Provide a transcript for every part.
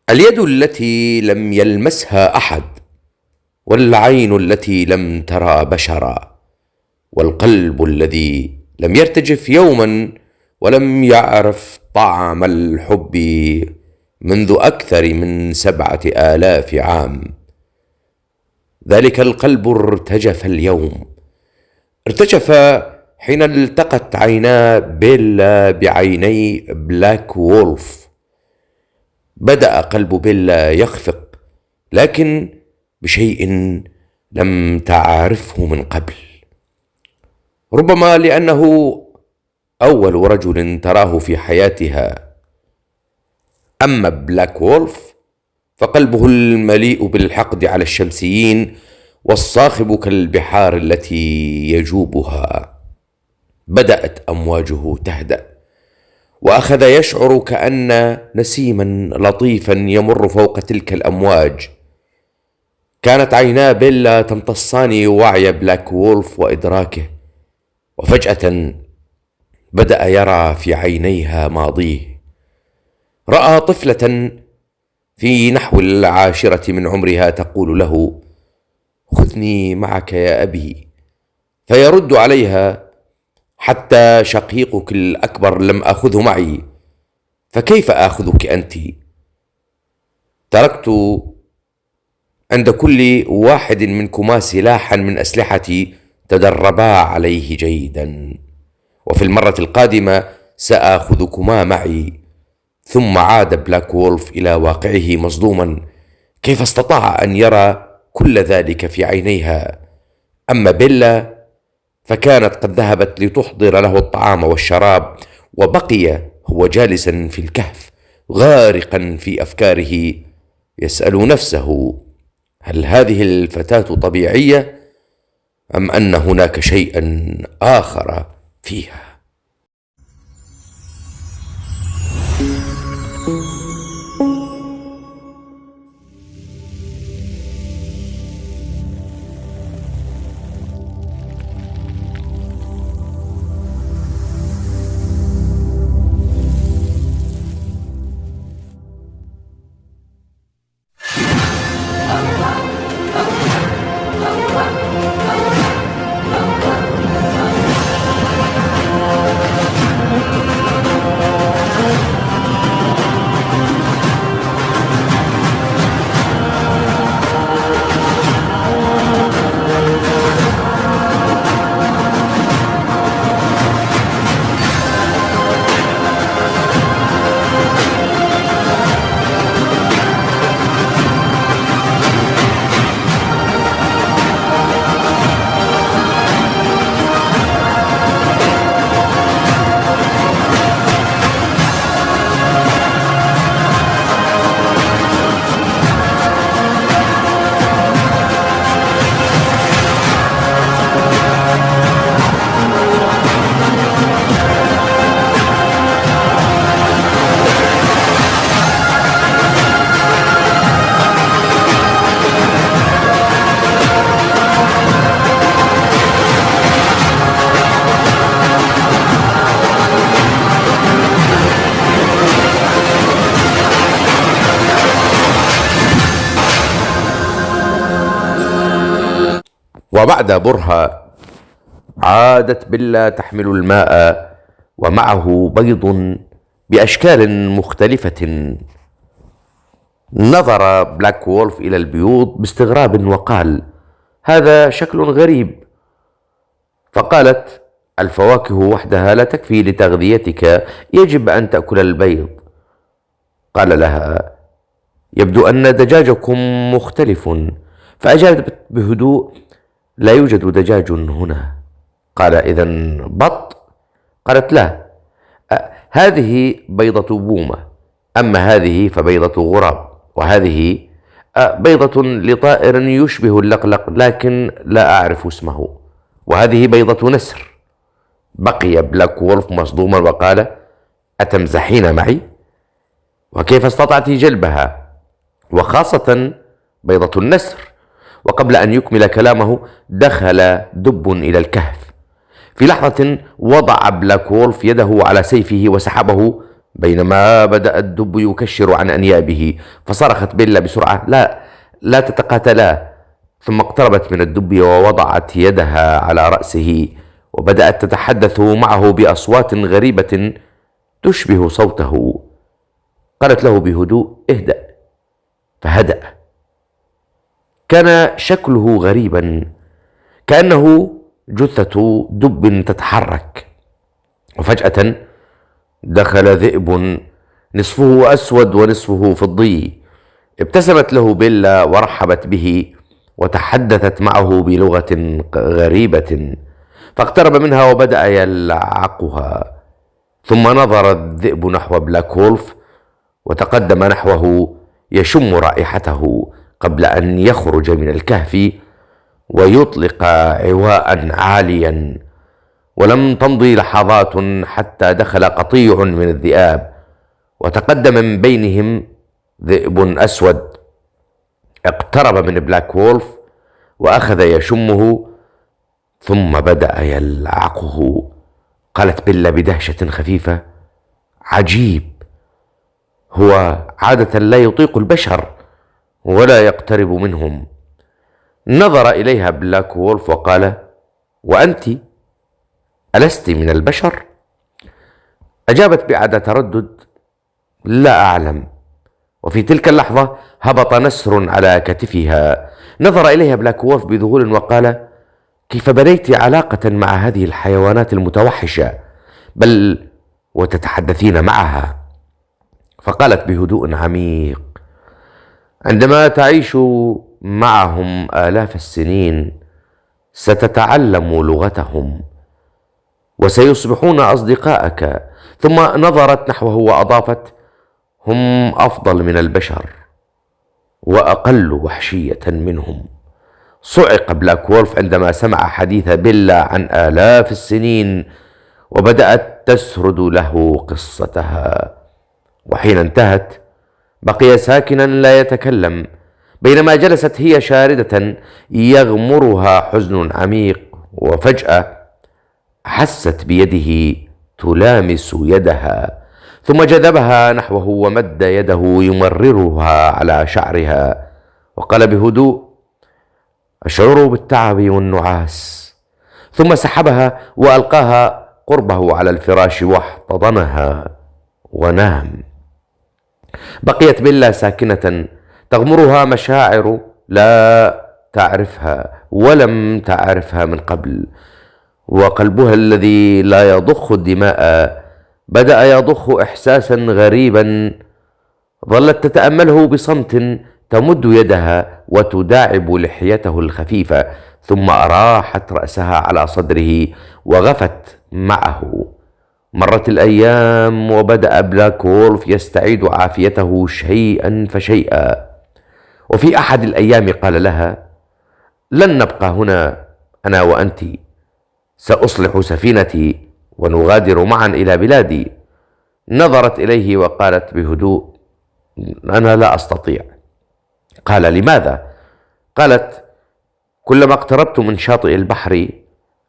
اليد التي لم يلمسها أحد، والعين التي لم ترى بشرا، والقلب الذي لم يرتجف يوما ولم يعرف طعم الحب منذ أكثر من 7,000 عام. ذلك القلب ارتجف اليوم، ارتجف حين التقت عينا بيلا بعيني بلاك وولف. بدأ قلب بيلا يخفق، لكن بشيء لم تعرفه من قبل، ربما لأنه أول رجل تراه في حياتها. أما بلاك وولف فقلبه المليء بالحقد على الشمسيين والصاخب كالبحار التي يجوبها. بدأت أمواجه تهدأ، وأخذ يشعر كأن نسيما لطيفا يمر فوق تلك الأمواج. كانت عينا بيلا تمتصان وعي بلاك وولف وإدراكه، وفجأة بدأ يرى في عينيها ماضيه. رأى طفلة في نحو 10 من عمرها تقول له: خذني معك يا أبي. فيرد عليها: حتى شقيقك الأكبر لم أخذه معي، فكيف آخذك أنت؟ تركت عند كل واحد منكما سلاحا من أسلحتي تدربا عليه جيدا، وفي المرة القادمة سآخذكما معي. ثم عاد بلاك وولف إلى واقعه مصدوما. كيف استطاع أن يرى كل ذلك في عينيها؟ أما بيلا فكانت قد ذهبت لتحضر له الطعام والشراب، وبقي هو جالسا في الكهف غارقا في أفكاره، يسأل نفسه: هل هذه الفتاة طبيعية أم أن هناك شيئا آخر فيها؟ وبعد برهة عادت بيلا تحمل الماء ومعه بيض بأشكال مختلفة. نظر بلاك وولف إلى البيوض باستغراب وقال: هذا شكل غريب. فقالت: الفواكه وحدها لا تكفي لتغذيتك، يجب أن تأكل البيض. قال لها: يبدو أن دجاجكم مختلف. فأجابت بهدوء: لا يوجد دجاج هنا. قال: إذن بط؟ قالت: لا، هذه بيضة بومة، أما هذه فبيضة غراب، وهذه بيضة لطائر يشبه اللقلق لكن لا أعرف اسمه، وهذه بيضة نسر. بقي بلاك وولف مصدوما وقال: أتمزحين معي؟ وكيف استطعت جلبها؟ وخاصة بيضة النسر؟ وقبل أن يكمل كلامه دخل دب إلى الكهف. في لحظة وضع بلاك وولف يده على سيفه وسحبه بينما بدأ الدب يكشر عن أنيابه، فصرخت بيلا بسرعة: لا تتقاتلا. ثم اقتربت من الدب ووضعت يدها على رأسه، وبدأت تتحدث معه بأصوات غريبة تشبه صوته. قالت له بهدوء: اهدأ. فهدأ. كان شكله غريبا، كأنه جثة دب تتحرك. وفجأة دخل ذئب نصفه أسود ونصفه فضي. ابتسمت له بيلا ورحبت به وتحدثت معه بلغة غريبة، فاقترب منها وبدأ يلعقها. ثم نظر الذئب نحو بلاك وولف وتقدم نحوه يشم رائحته قبل أن يخرج من الكهف ويطلق عواء عاليا. ولم تمضي لحظات حتى دخل قطيع من الذئاب، وتقدم من بينهم ذئب أسود. اقترب من بلاك وولف وأخذ يشمه ثم بدأ يلعقه. قالت بيلا بدهشة خفيفة: عجيب، هو عادة لا يطيق البشر ولا يقترب منهم. نظر إليها بلاك وولف وقال: وأنت ألست من البشر؟ أجابت بعد تردد: لا أعلم. وفي تلك اللحظة هبط نسر على كتفها. نظر إليها بلاك وولف بذهول وقال: كيف بنيت علاقة مع هذه الحيوانات المتوحشة، بل وتتحدثين معها؟ فقالت بهدوء عميق: عندما تعيش معهم آلاف السنين ستتعلم لغتهم وسيصبحون أصدقائك. ثم نظرت نحوه وأضافت: هم أفضل من البشر وأقل وحشية منهم. صعق بلاك وولف عندما سمع حديث بيلا عن آلاف السنين، وبدأت تسرد له قصتها. وحين انتهت بقي ساكنا لا يتكلم، بينما جلست هي شاردة يغمرها حزن عميق. وفجأة حست بيده تلامس يدها، ثم جذبها نحوه ومد يده يمررها على شعرها وقال بهدوء: أشعر بالتعب والنعاس. ثم سحبها وألقاها قربه على الفراش واحتضنها ونام. بقيت بيلا ساكنة تغمرها مشاعر لا تعرفها ولم تعرفها من قبل، وقلبها الذي لا يضخ الدماء بدأ يضخ إحساسا غريبا. ظلت تتأمله بصمت، تمد يدها وتداعب لحيته الخفيفة، ثم أراحت رأسها على صدره وغفت معه. مرت الأيام وبدأ بلاك وولف يستعيد عافيته شيئا فشيئا. وفي أحد الأيام قال لها: لن نبقى هنا أنا وأنت، سأصلح سفينتي ونغادر معا إلى بلادي. نظرت إليه وقالت بهدوء: أنا لا أستطيع. قال: لماذا؟ قالت: كلما اقتربت من شاطئ البحر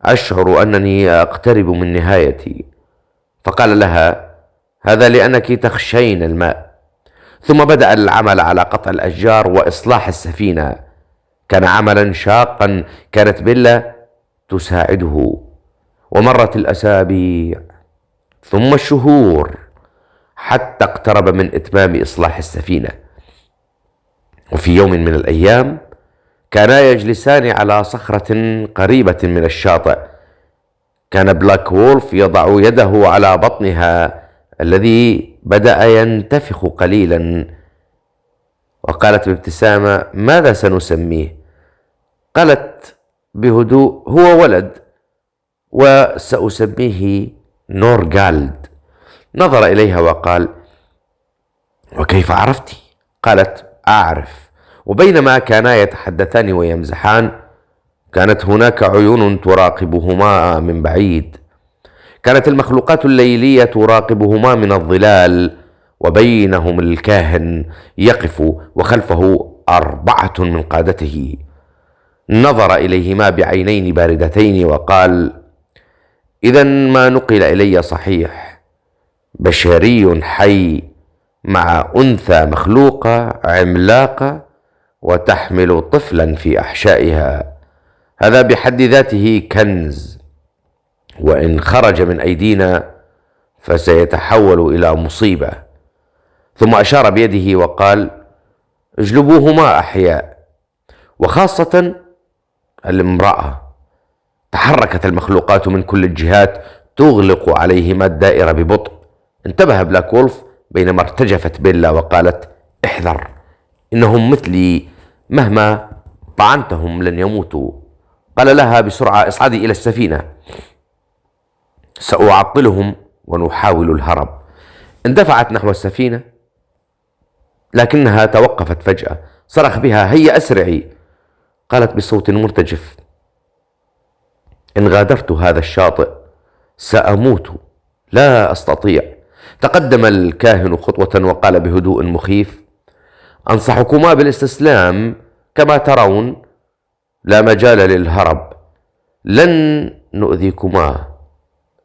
أشعر أنني أقترب من نهايتي. فقال لها: هذا لأنك تخشين الماء. ثم بدأ العمل على قطع الأشجار وإصلاح السفينة. كان عملا شاقا، كانت بيلا تساعده. ومرت الأسابيع ثم الشهور حتى اقترب من إتمام إصلاح السفينة. وفي يوم من الأيام كانا يجلسان على صخرة قريبة من الشاطئ. كان بلاك وولف يضع يده على بطنها الذي بدأ ينتفخ قليلا. وقالت بابتسامة: ماذا سنسميه؟ قالت بهدوء: هو ولد وسأسميه نورغالد. نظر إليها وقال: وكيف عرفتِ؟ قالت: أعرف. وبينما كانا يتحدثان ويمزحان كانت هناك عيون تراقبهما من بعيد. كانت المخلوقات الليلية تراقبهما من الظلال، وبينهم الكاهن يقف وخلفه 4 من قادته. نظر إليهما بعينين باردتين وقال: إذن ما نقل إلي صحيح، بشري حي مع أنثى مخلوقة عملاقة وتحمل طفلا في أحشائها، هذا بحد ذاته كنز، وإن خرج من أيدينا فسيتحول إلى مصيبة. ثم أشار بيده وقال: اجلبوهما أحياء. وخاصة الامرأة. تحركت المخلوقات من كل الجهات تغلق عليهما الدائرة ببطء. انتبه بلاك وولف بينما ارتجفت بيلا وقالت: احذر، إنهم مثلي، مهما طعنتهم لن يموتوا. قال لها بسرعة: اصعدي إلى السفينة، سأعطلهم ونحاول الهرب. اندفعت نحو السفينة لكنها توقفت فجأة. صرخ بها: هيا أسرعي. قالت بصوت مرتجف: إن غادرت هذا الشاطئ سأموت، لا أستطيع. تقدم الكاهن خطوة وقال بهدوء مخيف: أنصحكما بالاستسلام، كما ترون لا مجال للهرب، لن نؤذيكما.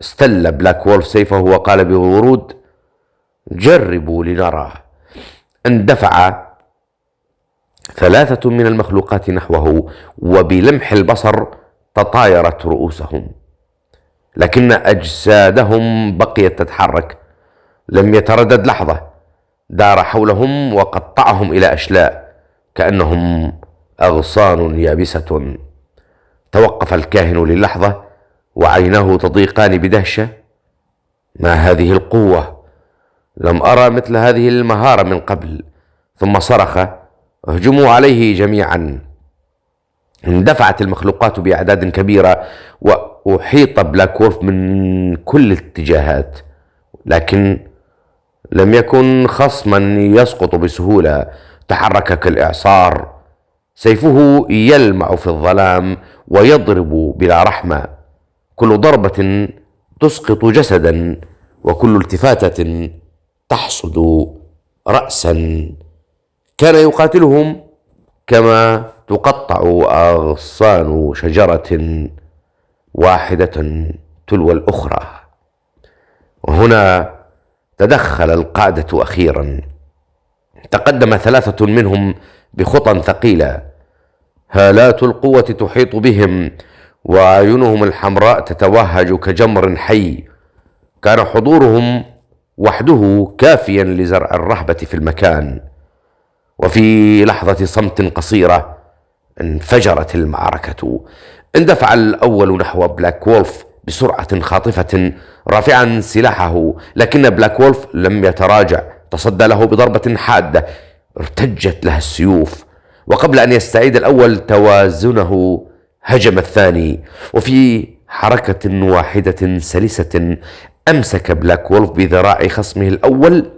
استل بلاك وولف سيفه وقال بورود: جربوا لنرى. اندفع 3 من المخلوقات نحوه، وبلمح البصر تطايرت رؤوسهم، لكن أجسادهم بقيت تتحرك. لم يتردد لحظة، دار حولهم وقطعهم إلى أشلاء كأنهم أغصان يابسة. توقف الكاهن للحظة وعيناه تضيقان بدهشة. ما هذه القوة؟ لم أرى مثل هذه المهارة من قبل. ثم صرخ: اهجموا عليه جميعا. اندفعت المخلوقات بأعداد كبيرة وأحيط بلاك وولف من كل الاتجاهات، لكن لم يكن خصما يسقط بسهولة. تحرك كالإعصار، سيفه يلمع في الظلام ويضرب بلا رحمة. كل ضربة تسقط جسدا، وكل التفاتة تحصد رأسا. كان يقاتلهم كما تقطع أغصان شجرة واحدة تلو الأخرى. وهنا تدخل القادة أخيرا. تقدم 3 منهم بخطى ثقيلة، هالات القوة تحيط بهم وأعينهم الحمراء تتوهج كجمر حي. كان حضورهم وحده كافيا لزرع الرهبة في المكان. وفي لحظة صمت قصيرة انفجرت المعركة. اندفع الأول نحو بلاك وولف بسرعة خاطفة رافعا سلاحه، لكن بلاك وولف لم يتراجع. تصدى له بضربة حادة ارتجت لها السيوف، وقبل أن يستعيد الأول توازنه هجم الثاني. وفي حركة واحدة سلسة أمسك بلاك وولف بذراع خصمه الأول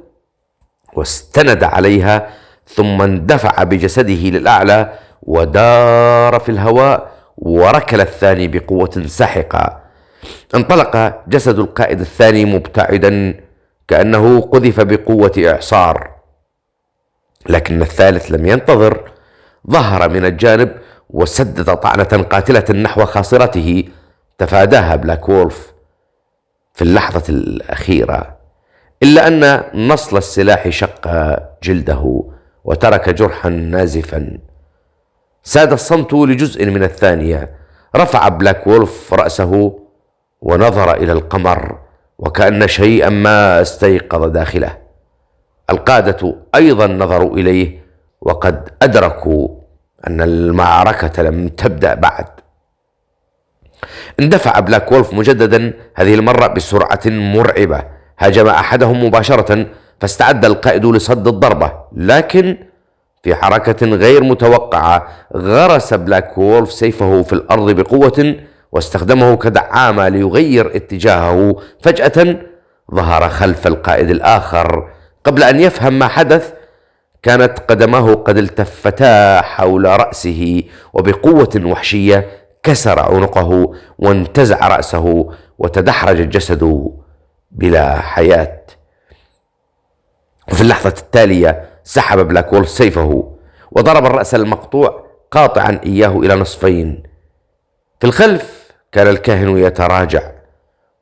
واستند عليها، ثم اندفع بجسده للأعلى ودار في الهواء وركل الثاني بقوة ساحقة. انطلق جسد القائد الثاني مبتعدا كأنه قذف بقوة إعصار، لكن الثالث لم ينتظر. ظهر من الجانب وسدد طعنة قاتلة نحو خاصرته تفاداها بلاك وولف في اللحظة الأخيرة، إلا أن نصل السلاح شق جلده وترك جرحا نازفا. ساد الصمت لجزء من الثانية. رفع بلاك وولف رأسه ونظر إلى القمر وكأن شيئا ما استيقظ داخله. القادة أيضا نظروا إليه وقد أدركوا أن المعركة لم تبدأ بعد. اندفع بلاك وولف مجددا، هذه المرة بسرعة مرعبة. هاجم أحدهم مباشرة، فاستعد القائد لصد الضربة، لكن في حركة غير متوقعة غرس بلاك وولف سيفه في الأرض بقوة واستخدمه كدعامة ليغير اتجاهه. فجأة ظهر خلف القائد الآخر. قبل أن يفهم ما حدث كانت قدماه قد التفتا حول رأسه، وبقوة وحشية كسر عنقه وانتزع رأسه وتدحرج الجسد بلا حياة. وفي اللحظة التالية سحب بلاك وولف سيفه وضرب الرأس المقطوع قاطعا إياه إلى نصفين. في الخلف كان الكاهن يتراجع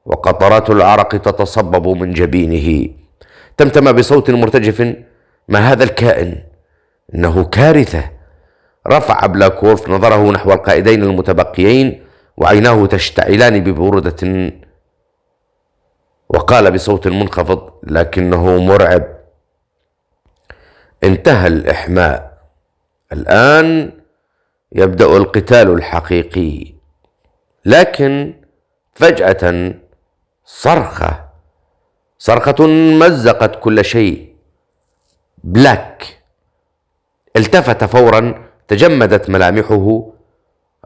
وقطرات العرق تتصبب من جبينه. تمتم بصوت مرتجف: ما هذا الكائن؟ إنه كارثة. رفع بلاك وولف نظره نحو القائدين المتبقيين وعيناه تشتعلان ببرودة، وقال بصوت منخفض لكنه مرعب: انتهى الإحماء، الآن يبدأ القتال الحقيقي. لكن فجأة صرخة مزقت كل شيء. بلاك التفت فورا، تجمدت ملامحه.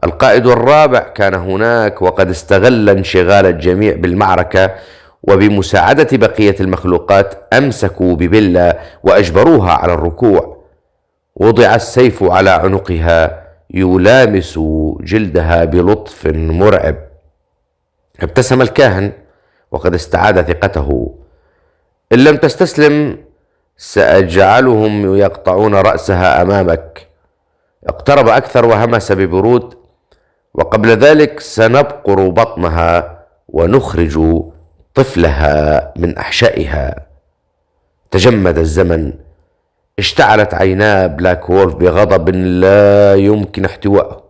القائد الرابع كان هناك، وقد استغل انشغال الجميع بالمعركة وبمساعدة بقية المخلوقات أمسكوا ببيلا وأجبروها على الركوع. وضع السيف على عنقها يلامس جلدها بلطف مرعب. ابتسم الكاهن وقد استعاد ثقته: إن لم تستسلم سأجعلهم يقطعون رأسها أمامك. اقترب أكثر وهمس ببرود: وقبل ذلك سنبقر بطنها ونخرج طفلها من أحشائها. تجمد الزمن. اشتعلت عينا بلاك وولف بغضب لا يمكن احتوائه.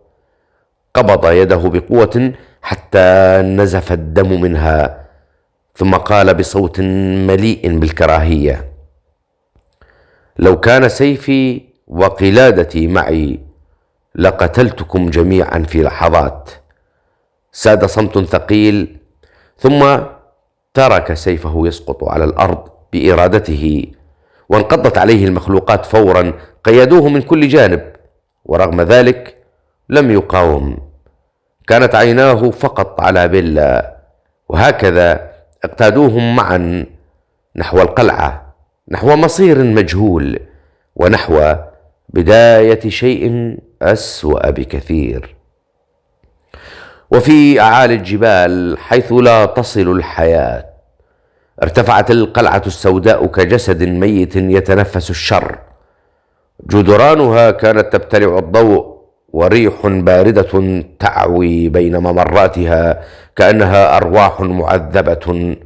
قبض يده بقوة حتى نزف الدم منها، ثم قال بصوت مليء بالكراهية: لو كان سيفي وقلادتي معي لقتلتكم جميعا في لحظات. ساد صمت ثقيل، ثم ترك سيفه يسقط على الأرض بإرادته، وانقضت عليه المخلوقات فورا. قيدوه من كل جانب، ورغم ذلك لم يقاوم. كانت عيناه فقط على بيلا، وهكذا اقتادوهم معا نحو القلعة، نحو مصير مجهول، ونحو بداية شيء أسوأ بكثير. وفي أعالي الجبال حيث لا تصل الحياة ارتفعت القلعة السوداء كجسد ميت يتنفس الشر. جدرانها كانت تبتلع الضوء، وريح باردة تعوي بين ممراتها كأنها أرواح معذبة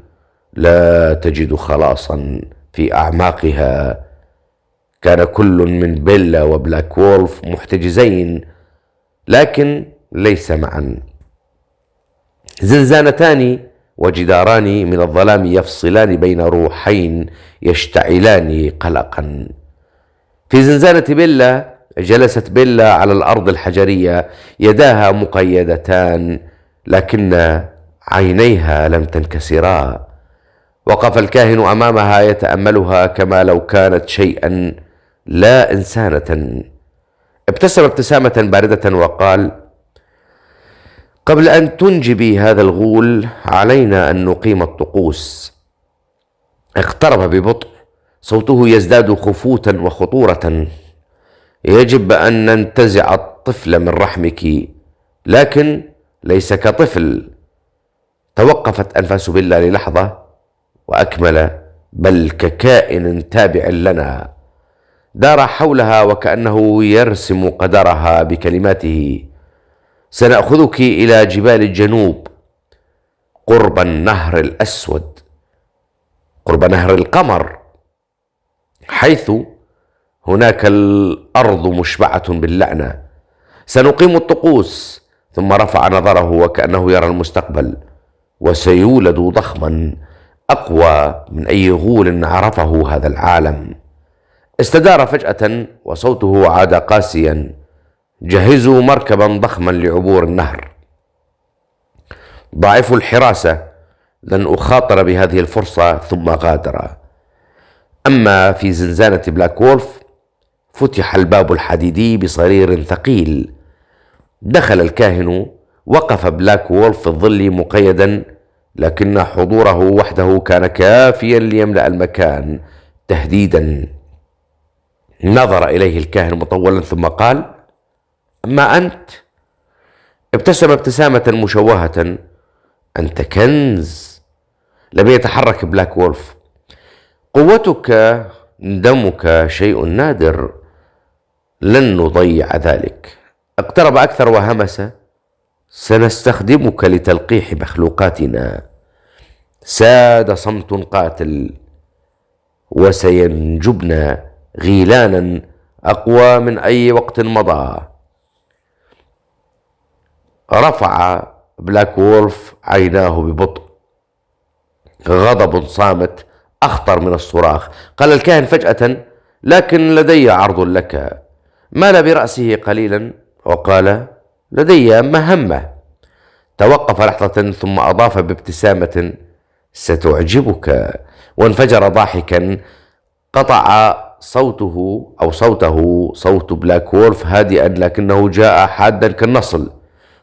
لا تجد خلاصا في أعماقها. كان كل من بيلا وبلاك وولف محتجزين، لكن ليس معا. زنزانتان وجداران من الظلام يفصلان بين روحين يشتعلان قلقا. في زنزانة بيلا جلست بيلا على الأرض الحجرية، يداها مقيدتان لكن عينيها لم تنكسرا. وقف الكاهن أمامها يتأملها كما لو كانت شيئا لا إنسانة. ابتسم ابتسامة باردة وقال: قبل أن تنجبي هذا الغول علينا أن نقيم الطقوس. اقترب ببطء، صوته يزداد خفوتا وخطورة: يجب أن ننتزع الطفل من رحمك، لكن ليس كطفل. توقفت أنفاس بيلا للحظة وأكمل: بل ككائن تابع لنا. دار حولها وكأنه يرسم قدرها بكلماته: سنأخذك إلى جبال الجنوب قرب النهر الأسود، قرب نهر القمر، حيث هناك الأرض مشبعة باللعنة. سنقيم الطقوس. ثم رفع نظره وكأنه يرى المستقبل: وسيولد ضخما أقوى من أي غول عرفه هذا العالم. استدار فجأة وصوته عاد قاسيا: جهزوا مركبا ضخما لعبور النهر. ضاعفوا الحراسة، لن أخاطر بهذه الفرصة. ثم غادر. أما في زنزانة بلاك وولف فتح الباب الحديدي بصرير ثقيل. دخل الكاهن. وقف بلاك وولف في الظل مقيدا، لكن حضوره وحده كان كافيا ليملأ المكان تهديدا. نظر إليه الكاهن مطولا ثم قال: أما أنت؟ ابتسم ابتسامة مشوهة: أنت كنز. لم يتحرك بلاك وولف. قوتك، دمك شيء نادر، لن نضيع ذلك. اقترب أكثر وهمس: سنستخدمك لتلقيح مخلوقاتنا. ساد صمت قاتل، وسينجبن غيلانا أقوى من أي وقت مضى. رفع بلاك وولف عيناه ببطء، غضب صامت أخطر من الصراخ. قال الكاهن فجأة: لكن لدي عرض لك. مال برأسه قليلا وقال: لدي مهمة. توقف لحظة ثم أضاف بابتسامة: ستعجبك. وانفجر ضاحكا. قطع صوته صوت بلاك وولف هادئا لكنه جاء حادا كالنصل،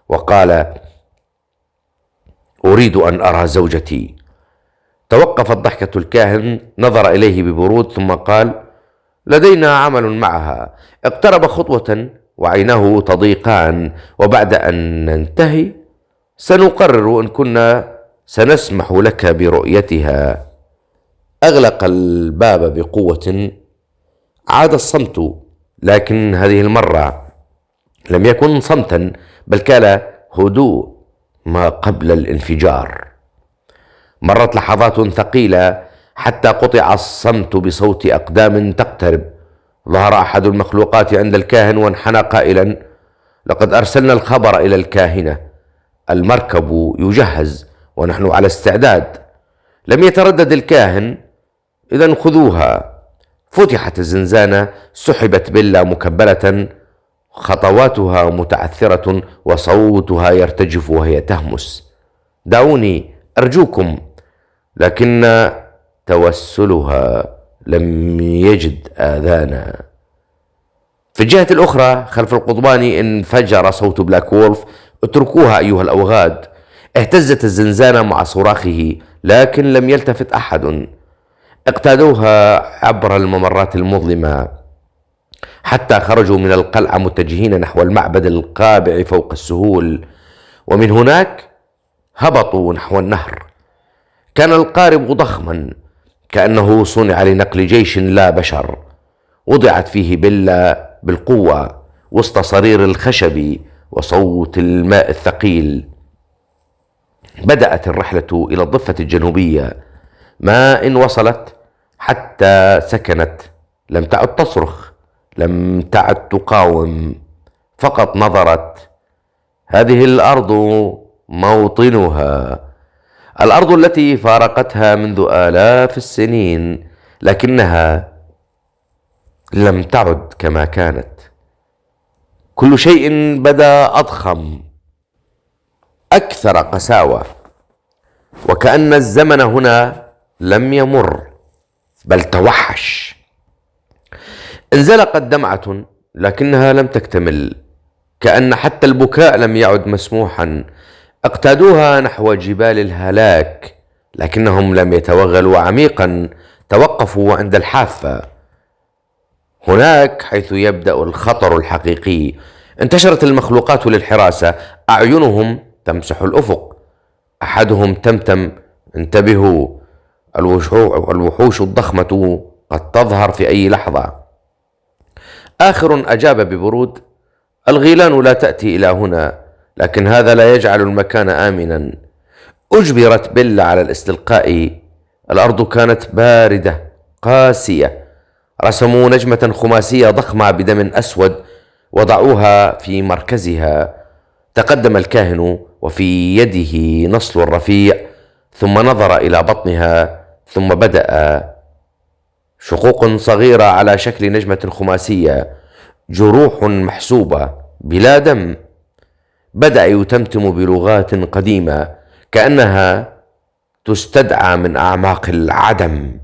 وقال: أريد أن أرى زوجتي. توقفت ضحكة الكاهن، نظر إليه ببرود ثم قال: لدينا عمل معها. اقترب خطوة وعيناه تضيقان: وبعد أن ننتهي سنقرر إن كنا سنسمح لك برؤيتها. أغلق الباب بقوة. عاد الصمت، لكن هذه المرة لم يكن صمتا، بل كان هدوء ما قبل الانفجار. مرت لحظات ثقيلة حتى قطع الصمت بصوت أقدام تقترب. ظهر أحد المخلوقات عند الكاهن وانحنى قائلا: لقد أرسلنا الخبر إلى الكاهنة، المركب يجهز ونحن على استعداد. لم يتردد الكاهن: إذن خذوها. فتحت الزنزانة، سحبت بيلا مكبلة، خطواتها متعثرة وصوتها يرتجف وهي تهمس: دعوني أرجوكم. لكن توسلها لم يجد آذانا. في الجهة الأخرى خلف القضبان انفجر صوت بلاك وولف: اتركوها أيها الأوغاد. اهتزت الزنزانة مع صراخه، لكن لم يلتفت أحد. اقتادوها عبر الممرات المظلمة حتى خرجوا من القلعة متجهين نحو المعبد القابع فوق السهول، ومن هناك هبطوا نحو النهر. كان القارب ضخما كأنه صنع لنقل جيش لا بشر. وضعت فيه بيلا بالقوة وسط صرير الخشب وصوت الماء الثقيل. بدأت الرحلة إلى الضفة الجنوبية. ما إن وصلت حتى سكنت لم تعد تصرخ، لم تعد تقاوم، فقط نظرت. هذه الأرض موطنها، الأرض التي فارقتها منذ آلاف السنين، لكنها لم تعد كما كانت. كل شيء بدا أضخم، أكثر قساوة، وكأن الزمن هنا لم يمر بل توحش. انزلقت دمعة لكنها لم تكتمل، كأن حتى البكاء لم يعد مسموحا. اقتادوها نحو جبال الهلاك لكنهم لم يتوغلوا عميقا، توقفوا عند الحافة، هناك حيث يبدأ الخطر الحقيقي. انتشرت المخلوقات للحراسة، أعينهم تمسح الأفق. أحدهم تمتم: انتبهوا، الوحوش الضخمة قد تظهر في أي لحظة. آخر أجاب ببرود: الغيلان لا تأتي إلى هنا، لكن هذا لا يجعل المكان آمنا. أجبرت بيلا على الاستلقاء. الأرض كانت باردة قاسية. رسموا نجمة خماسية ضخمة بدم أسود، وضعوها في مركزها. تقدم الكاهن وفي يده نصل رفيع، ثم نظر إلى بطنها، ثم بدأ: شقوق صغيرة على شكل نجمة خماسية، جروح محسوبة بلا دم. بدأ يتمتم بلغات قديمة كأنها تستدعى من أعماق العدم.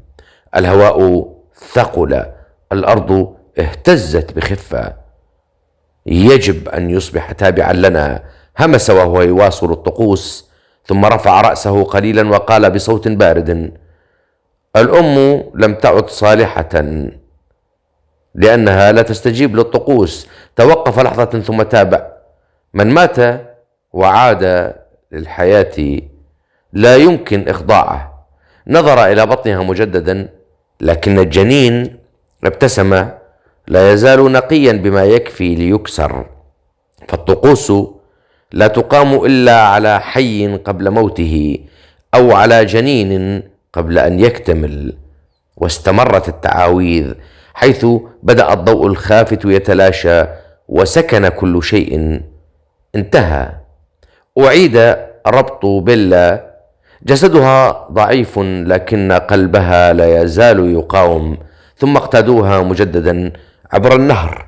الهواء ثقل، الأرض اهتزت بخفة. يجب أن يصبح تابعا لنا، همس وهو يواصل الطقوس، ثم رفع رأسه قليلا وقال بصوت بارد: الأم لم تعد صالحة لأنها لا تستجيب للطقوس. توقف لحظة ثم تابع: من مات وعاد للحياة لا يمكن إخضاعه. نظر إلى بطنها مجددا، لكن الجنين ابتسم: لا يزال نقيا بما يكفي ليكسر. فالطقوس لا تقام إلا على حي قبل موته، أو على جنين قبل أن يكتمل. واستمرت التعاويذ حيث بدأ الضوء الخافت يتلاشى وسكن كل شيء. انتهى. أعيد ربط بيلا. جسدها ضعيف لكن قلبها لا يزال يقاوم. ثم اقتادوها مجددا عبر النهر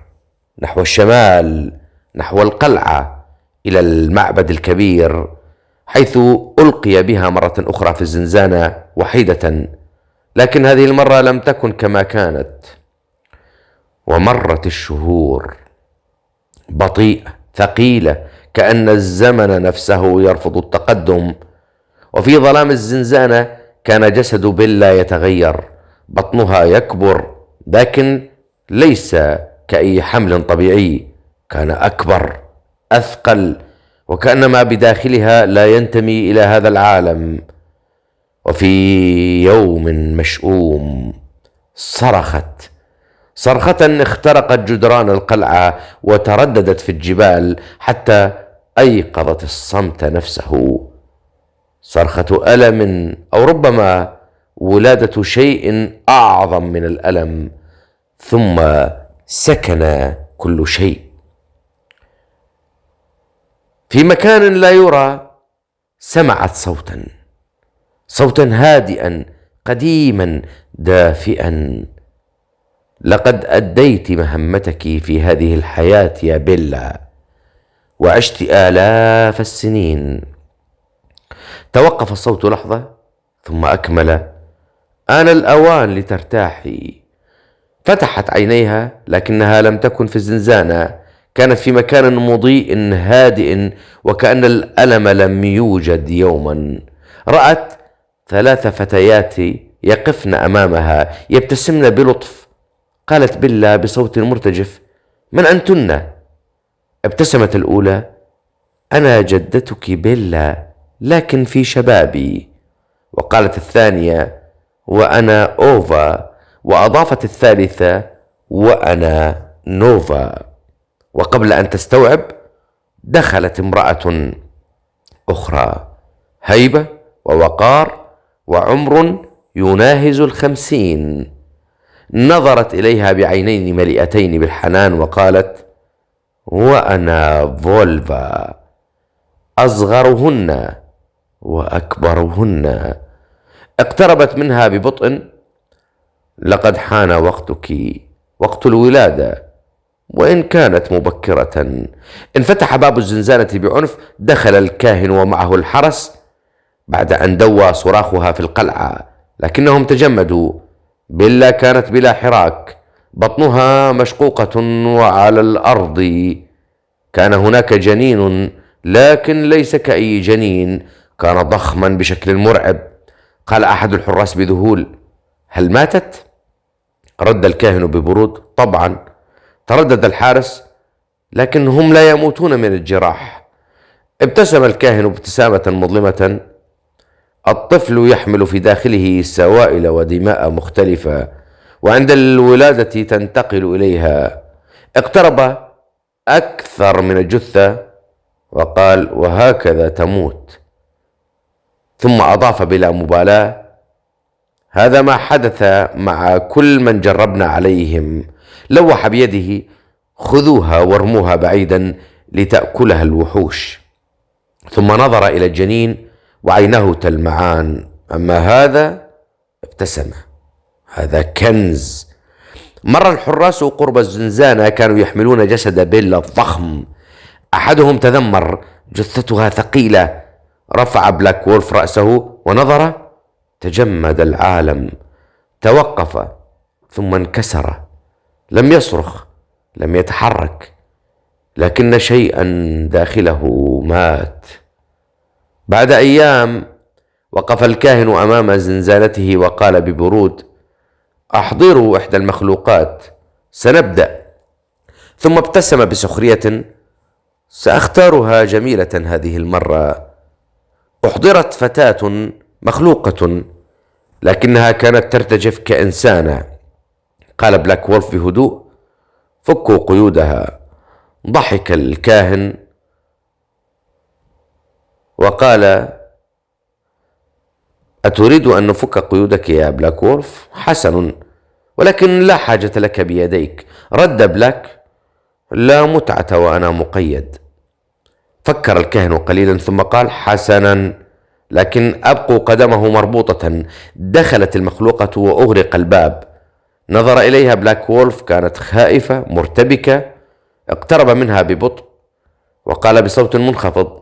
نحو الشمال، نحو القلعة، إلى المعبد الكبير، حيث ألقي بها مرة أخرى في الزنزانة وحيدة. لكن هذه المرة لم تكن كما كانت. ومرت الشهور بطيئة ثقيلة كأن الزمن نفسه يرفض التقدم. وفي ظلام الزنزانة كان جسد بيلا يتغير، بطنها يكبر، لكن ليس كأي حمل طبيعي. كان أكبر، أثقل، وكأن ما بداخلها لا ينتمي إلى هذا العالم. وفي يوم مشؤوم صرخت صرخة اخترقت جدران القلعة وترددت في الجبال حتى أيقظت الصمت نفسه. صرخة ألم، أو ربما ولادة شيء أعظم من الألم. ثم سكن كل شيء. في مكان لا يرى سمعت صوتا هادئا قديما دافئا: لقد أديت مهمتك في هذه الحياة يا بيلا، وعشت آلاف السنين. توقف الصوت لحظة ثم أكمل: آن الأوان لترتاحي. فتحت عينيها لكنها لم تكن في الزنزانة، كانت في مكان مضيء هادئ وكأن الألم لم يوجد يوما. رأت 3 فتيات يقفن أمامها يبتسمن بلطف. قالت بيلا بصوت مرتجف: من أنتن؟ ابتسمت الأولى: أنا جدتك بيلا، لكن في شبابي. وقالت الثانية: وأنا أوفا. وأضافت الثالثة: وأنا نوفا. وقبل أن تستوعب دخلت امرأة أخرى، هيبة ووقار وعمر يناهز 50. نظرت إليها بعينين مليئتين بالحنان وقالت: وأنا فولفا، أصغرهن وأكبرهن. اقتربت منها ببطء: لقد حان وقتك، وقت الولادة، وإن كانت مبكرة. انفتح باب الزنزانة بعنف. دخل الكاهن ومعه الحرس بعد أن دوى صراخها في القلعة، لكنهم تجمدوا. بيلا كانت بلا حراك، بطنها مشقوقة وعلى الأرض. كان هناك جنين، لكن ليس كأي جنين، كان ضخما بشكل مرعب. قال أحد الحراس بذهول: هل ماتت؟ رد الكاهن ببرود: طبعا. تردد الحارس: لكن هم لا يموتون من الجراح. ابتسم الكاهن ابتسامة مظلمة: الطفل يحمل في داخله سوائل ودماء مختلفة، وعند الولادة تنتقل إليها. اقترب أكثر من الجثة وقال: وهكذا تموت. ثم أضاف بلا مبالاة: هذا ما حدث مع كل من جربنا عليهم. لوح بيده: خذوها وارموها بعيدا لتأكلها الوحوش. ثم نظر إلى الجنين وعينه تلمعان: أما هذا، ابتسم، هذا كنز. مر الحراس قرب الزنزانة، كانوا يحملون جسد بيلا الضخم. أحدهم تذمر: جثتها ثقيلة. رفع بلاك وولف رأسه ونظر. تجمد العالم، توقف، ثم انكسر. لم يصرخ، لم يتحرك، لكن شيئا داخله مات. بعد أيام وقف الكاهن أمام زنزانته وقال ببرود: أحضروا إحدى المخلوقات، سنبدأ. ثم ابتسم بسخرية: سأختارها جميلة هذه المرة. أحضرت فتاة مخلوقة، لكنها كانت ترتجف كإنسانة. قال بلاك وولف بهدوء: فكوا قيودها. ضحك الكاهن وقال: أتريد أن نفك قيودك يا بلاك وولف؟ حسن، ولكن لا حاجة لك بيديك. رد بلاك: لا متعة وأنا مقيد. فكر الكاهن قليلا ثم قال: حسنا، لكن أبقوا قدمه مربوطة. دخلت المخلوقة وأغلق الباب. نظر إليها بلاك وولف، كانت خائفة مرتبكة. اقترب منها ببطء وقال بصوت منخفض: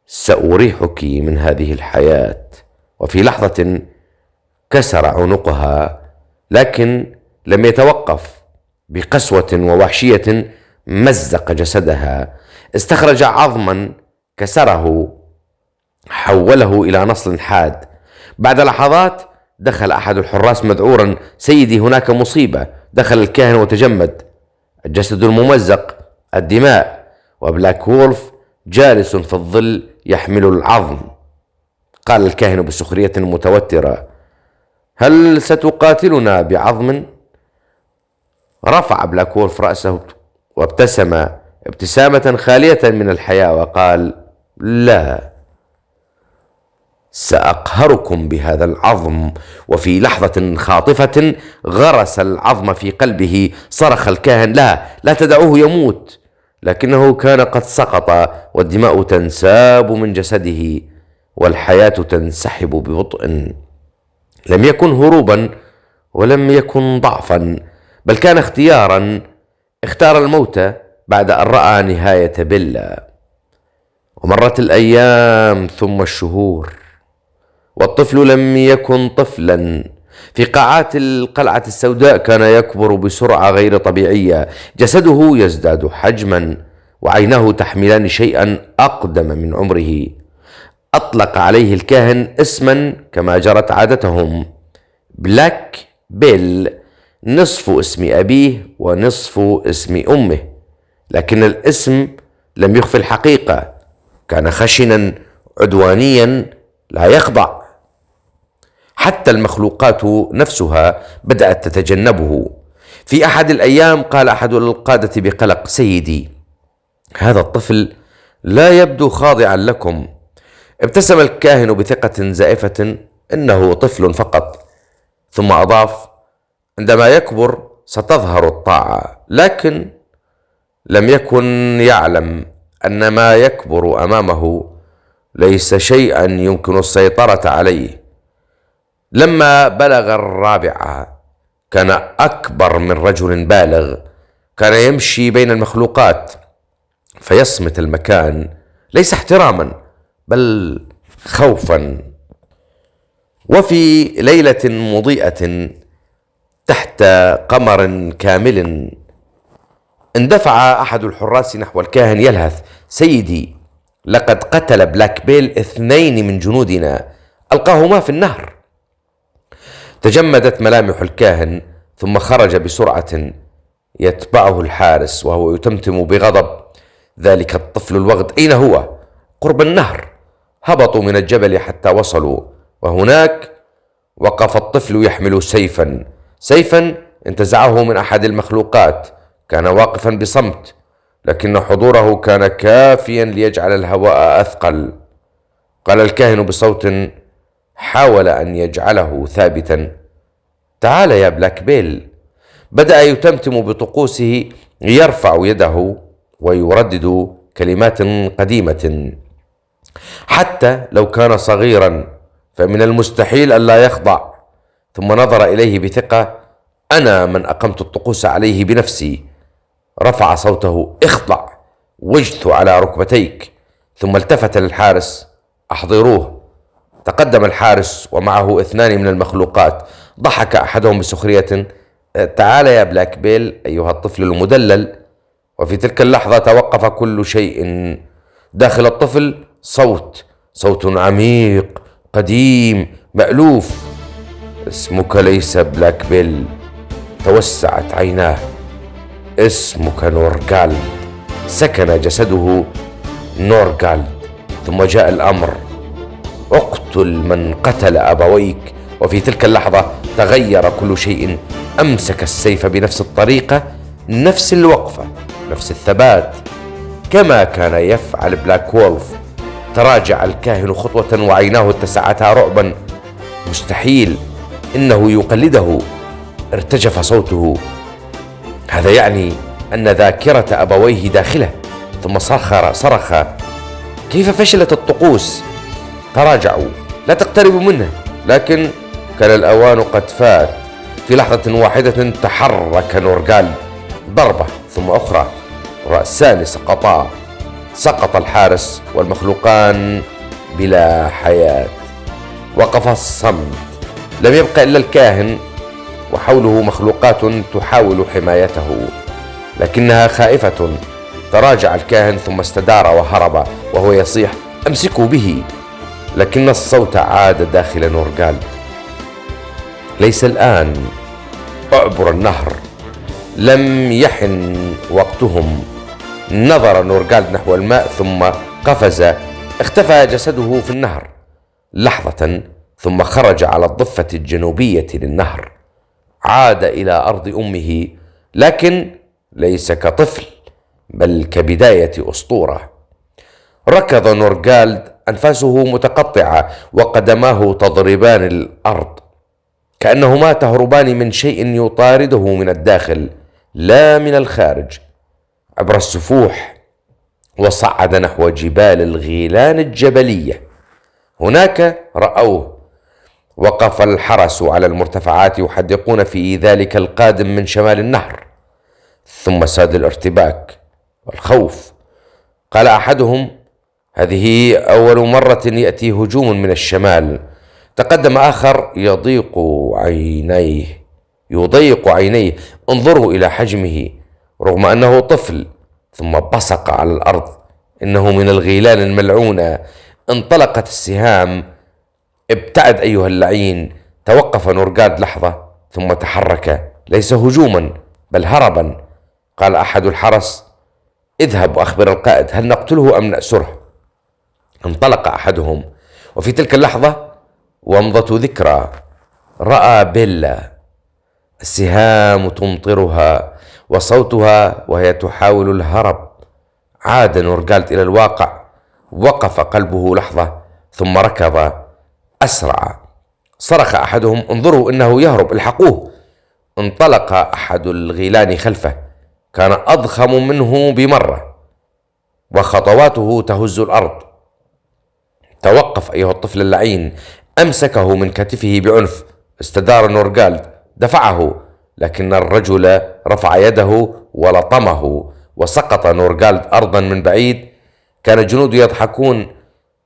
سأريحك من هذه الحياة. وفي لحظة كسر عنقها، لكن لم يتوقف. بقسوة ووحشية مزق جسدها، استخرج عظما كسره، حوله إلى نصل حاد. بعد لحظات دخل أحد الحراس مذعورا: سيدي، هناك مصيبة. دخل الكاهن وتجمد، الجسد الممزق، الدماء، وبلاك وولف جالس في الظل يحمل العظم. قال الكاهن بسخرية متوترة: هل ستقاتلنا بعظم؟ رفع بلاك وولف رأسه وابتسم ابتسامة خالية من الحياة وقال: لا، سأقهركم بهذا العظم. وفي لحظة خاطفة غرس العظم في قلبه. صرخ الكاهن: لا تدعوه يموت. لكنه كان قد سقط، والدماء تنساب من جسده والحياة تنسحب ببطء. لم يكن هروبا ولم يكن ضعفا، بل كان اختيارا. اختار الموت بعد أن رأى نهاية بيلا. ومرت الأيام ثم الشهور، والطفل لم يكن طفلا. في قاعات القلعة السوداء كان يكبر بسرعة غير طبيعية. جسده يزداد حجما، وعيناه تحملان شيئا أقدم من عمره. أطلق عليه الكاهن اسما كما جرت عادتهم: بلاك بيل، نصف اسم أبيه ونصف اسم أمه. لكن الاسم لم يخفي الحقيقة. كان خشنا عدوانيا لا يخضع. حتى المخلوقات نفسها بدأت تتجنبه. في أحد الأيام قال أحد القادة بقلق: سيدي، هذا الطفل لا يبدو خاضعا لكم. ابتسم الكاهن بثقة زائفة: إنه طفل فقط. ثم أضاف: عندما يكبر ستظهر الطاعة. لكن لم يكن يعلم أن ما يكبر أمامه ليس شيئا يمكن السيطرة عليه. لما بلغ 4 كان أكبر من رجل بالغ. كان يمشي بين المخلوقات فيصمت المكان، ليس احتراما بل خوفا. وفي ليلة مضيئة تحت قمر كامل اندفع أحد الحراس نحو الكاهن يلهث: سيدي، لقد قتل بلاك بيل 2 من جنودنا، ألقاهما في النهر. تجمدت ملامح الكاهن ثم خرج بسرعة يتبعه الحارس وهو يتمتم بغضب: ذلك الطفل الوغد أين هو؟ قرب النهر. هبطوا من الجبل حتى وصلوا، وهناك وقف الطفل يحمل سيفا انتزعه من أحد المخلوقات. كان واقفا بصمت، لكن حضوره كان كافيا ليجعل الهواء أثقل. قال الكاهن بصوت حاول أن يجعله ثابتا: تعال يا بلاك بيل. بدأ يتمتم بطقوسه، يرفع يده ويردد كلمات قديمة: حتى لو كان صغيرا فمن المستحيل ألا يخضع. ثم نظر إليه بثقة: أنا من أقمت الطقوس عليه بنفسي. رفع صوته: اخضع واجث على ركبتيك. ثم التفت للحارس: أحضروه. تقدم الحارس ومعه 2 من المخلوقات. ضحك أحدهم بسخرية: تعال يا بلاك بيل أيها الطفل المدلل. وفي تلك اللحظة توقف كل شيء. داخل الطفل صوت عميق قديم مألوف: اسمك ليس بلاك بيل. توسعت عيناه: اسمك نورغالد. سكن جسده نورغالد. ثم جاء الأمر: اقتل من قتل أبويك. وفي تلك اللحظة تغير كل شيء. أمسك السيف بنفس الطريقة، نفس الوقفة، نفس الثبات، كما كان يفعل بلاك وولف. تراجع الكاهن خطوة وعيناه اتسعتا رعبا. مستحيل، إنه يقلده. ارتجف صوته. هذا يعني أن ذاكرة أبويه داخله. ثم صرخ: كيف فشلت الطقوس؟ تراجعوا، لا تقتربوا منه. لكن كان الأوان قد فات. في لحظة واحدة تحرك نورغالد، ضربة ثم أخرى، رأسان سقطا. سقط الحارس والمخلوقان بلا حياة. وقف الصمت. لم يبقى إلا الكاهن، وحوله مخلوقات تحاول حمايته لكنها خائفة. تراجع الكاهن ثم استدار وهرب وهو يصيح: أمسكوا به. لكن الصوت عاد داخل نورغالد: ليس الآن، اعبر النهر. لم يحن وقتهم. نظر نورغالد نحو الماء ثم قفز. اختفى جسده في النهر لحظة، ثم خرج على الضفة الجنوبية للنهر. عاد إلى أرض أمه، لكن ليس كطفل بل كبداية أسطورة. ركض نورغالد، أنفاسه متقطعة وقدماه تضربان الأرض كأنهما تهربان من شيء يطارده من الداخل لا من الخارج. عبر السفوح وصعد نحو جبال الغيلان الجبلية. هناك رأوه. وقف الحرس على المرتفعات يحدقون في ذلك القادم من شمال النهر. ثم ساد الارتباك والخوف. قال أحدهم: هذه أول مرة يأتي هجوم من الشمال. تقدم آخر: يضيق عينيه. انظروا إلى حجمه رغم أنه طفل. ثم بصق على الأرض. إنه من الغيلان الملعونة. انطلقت السهام. ابتعد أيها اللعين. توقف نورغالد لحظة ثم تحرك، ليس هجوما بل هربا. قال أحد الحرس: اذهب وأخبر القائد، هل نقتله أم نأسره؟ انطلق أحدهم، وفي تلك اللحظة ومضة ذكرى. رأى بيلا السهام تمطرها وصوتها وهي تحاول الهرب. عاد نورغالد إلى الواقع. وقف قلبه لحظة ثم ركض أسرع. صرخ أحدهم: انظروا إنه يهرب، الحقوه. انطلق أحد الغيلان خلفه، كان أضخم منه بمرة وخطواته تهز الأرض. توقف أيها الطفل اللعين. أمسكه من كتفه بعنف. استدار نورغالد، دفعه، لكن الرجل رفع يده ولطمه وسقط نورغالد أرضا من بعيد. كان الجنود يضحكون: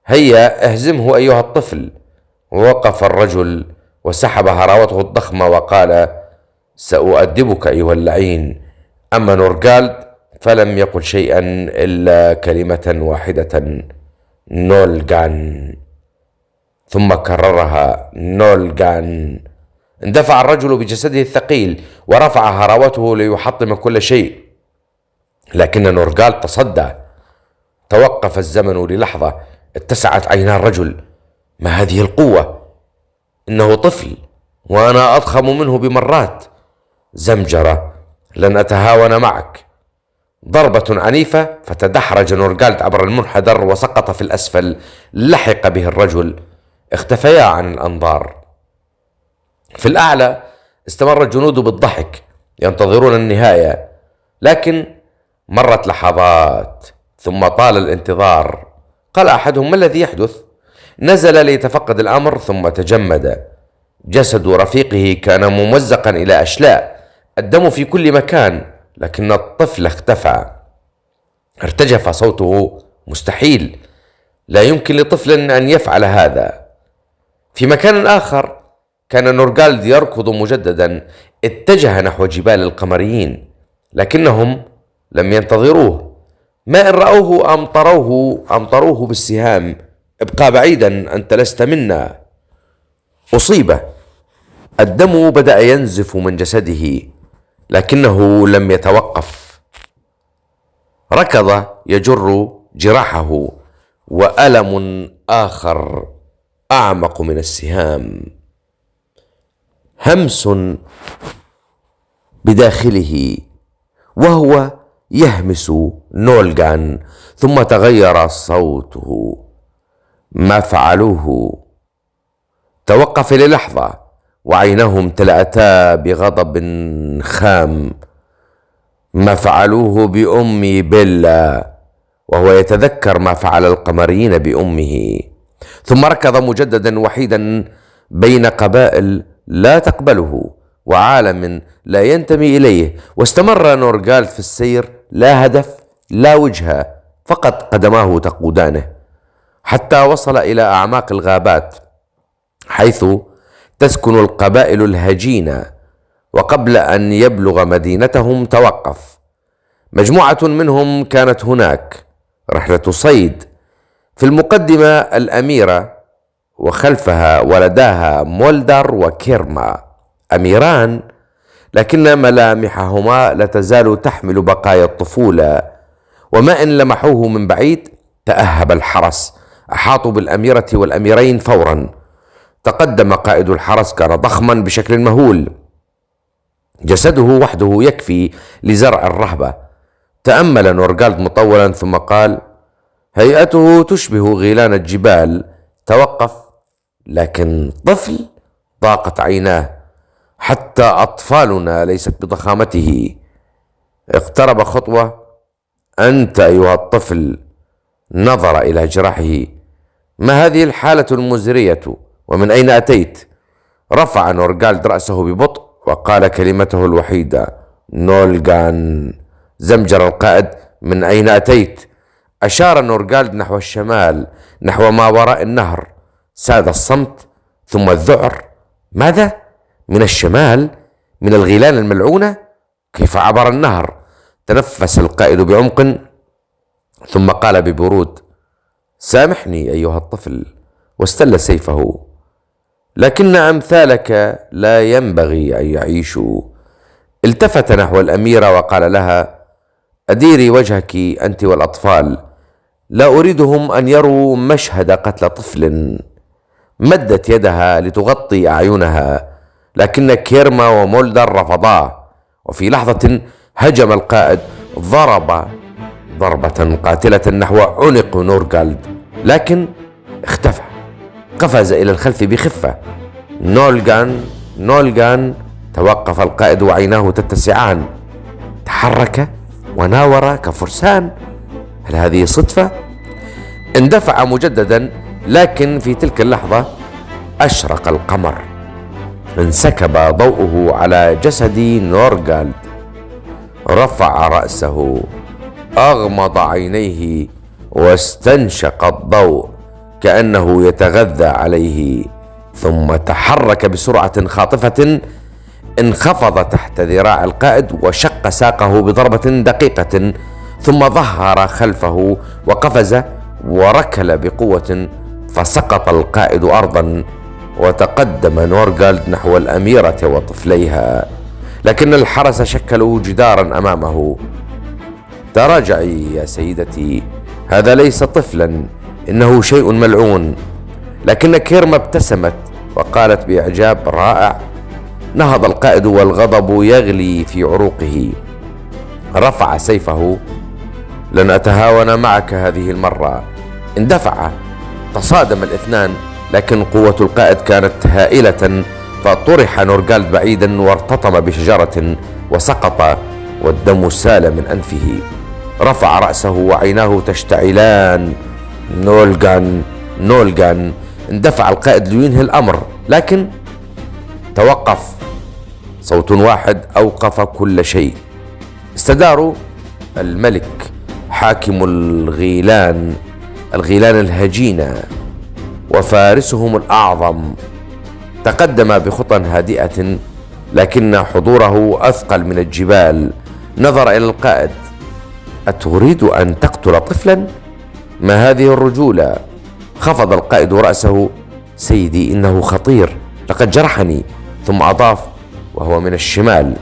هيا اهزمه أيها الطفل. ووقف الرجل وسحب هراوته الضخمة وقال: سأؤدبك أيها اللعين. أما نورغالد فلم يقل شيئا إلا كلمة واحدة: نولغان. ثم كررها: نولغان. اندفع الرجل بجسده الثقيل ورفع هراوته ليحطم كل شيء، لكن نورغالد تصدى. توقف الزمن للحظة. اتسعت عينا الرجل. ما هذه القوة؟ إنه طفل وأنا أضخم منه بمرات. زمجرة: لن أتهاون معك. ضربة عنيفة فتدحرج نورغالد عبر المنحدر وسقط في الأسفل. لحق به الرجل. اختفيا عن الأنظار. في الأعلى استمر الجنود بالضحك ينتظرون النهاية، لكن مرت لحظات ثم طال الانتظار. قال أحدهم: ما الذي يحدث؟ نزل ليتفقد الأمر ثم تجمد. جسد رفيقه كان ممزقا إلى أشلاء، الدم في كل مكان، لكن الطفل اختفى. ارتجف صوته: مستحيل، لا يمكن لطفل أن يفعل هذا. في مكان آخر كان نورغالد يركض مجددا. اتجه نحو جبال القمريين، لكنهم لم ينتظروه. ما إن رأوه أمطروه بالسهام: ابقى بعيدا، أنت لست منا. أصيب. الدم بدأ ينزف من جسده، لكنه لم يتوقف. ركض يجر جراحه، وألم آخر أعمق من السهام، همس بداخله وهو يهمس نولغان. ثم تغير صوته: ما فعلوه؟ توقف للحظة وعيناه امتلأتا بغضب خام. ما فعلوه بأمي بيلا، وهو يتذكر ما فعل القمريين بأمه. ثم ركض مجددا وحيدا بين قبائل لا تقبله وعالم لا ينتمي إليه، واستمر نورغالد في السير، لا هدف لا وجهة، فقط قدماه تقودانه، حتى وصل إلى أعماق الغابات حيث تسكن القبائل الهجينة. وقبل أن يبلغ مدينتهم توقف. مجموعة منهم كانت هناك، رحلة صيد. في المقدمة الأميرة، وخلفها ولداها مولدر وكيرما، أميران، لكن ملامحهما لا تزال تحمل بقايا الطفولة. وما إن لمحوه من بعيد تأهب الحرس، أحاطوا بالأميرة والأميرين فورا. تقدم قائد الحرس، كان ضخما بشكل مهول، جسده وحده يكفي لزرع الرهبة. تأمل نورغالد مطولا ثم قال: هيئته تشبه غيلان الجبال. توقف، لكن طفل؟ ضاقت عيناه، حتى أطفالنا ليست بضخامته. اقترب خطوة. أنت أيها الطفل. نظر إلى جراحه. ما هذه الحالة المزرية؟ ومن أين أتيت؟ رفع نورغالد رأسه ببطء وقال كلمته الوحيدة: نولغان. زمجر القائد: من أين أتيت؟ أشار نورغالد نحو الشمال، نحو ما وراء النهر. ساد الصمت ثم الذعر. ماذا؟ من الشمال؟ من الغيلان الملعونة؟ كيف عبر النهر؟ تنفس القائد بعمق ثم قال ببرود: سامحني أيها الطفل، واستل سيفه. لكن أمثالك لا ينبغي أن يعيشوا. التفت نحو الأميرة وقال لها: أديري وجهك أنت والأطفال، لا أريدهم أن يروا مشهد قتل طفل. مدت يدها لتغطي أعينها، لكن كيرما ومولدر رفضا. وفي لحظة هجم القائد، ضرب ضربة قاتلة نحو عنق نورغالد، لكن اختفى. قفز إلى الخلف بخفة. نولغان. توقف القائد وعيناه تتسعان. تحرك وناور كفرسان. هل هذه صدفة؟ اندفع مجددا، لكن في تلك اللحظة أشرق القمر، انسكب ضوءه على جسد نورغالد. رفع رأسه، أغمض عينيه واستنشق الضوء كأنه يتغذى عليه، ثم تحرك بسرعة خاطفة، انخفض تحت ذراع القائد وشق ساقه بضربة دقيقة، ثم ظهر خلفه وقفز وركل بقوة، فسقط القائد أرضا. وتقدم نورغالد نحو الأميرة وطفليها، لكن الحرس شكلوا جدارا أمامه. تراجعي يا سيدتي، هذا ليس طفلا، إنه شيء ملعون. لكن كيرما ابتسمت وقالت بإعجاب رائع. نهض القائد والغضب يغلي في عروقه. رفع سيفه: لن أتهاون معك هذه المرة. اندفع، تصادم الاثنان، لكن قوة القائد كانت هائلة، فطرح نورغالد بعيدا وارتطم بشجرة وسقط، والدم سال من أنفه. رفع رأسه وعيناه تشتعلان. نولغان. اندفع القائد لينهي الأمر، لكن توقف. صوت واحد أوقف كل شيء. استداروا. الملك حاكم الغيلان الهجينة وفارسهم الأعظم تقدم بخطى هادئة، لكن حضوره أثقل من الجبال. نظر إلى القائد: أتريد أن تقتل طفلا؟ ما هذه الرجولة؟ خفض القائد رأسه: سيدي، إنه خطير، لقد جرحني. ثم أضاف: وهو من الشمال.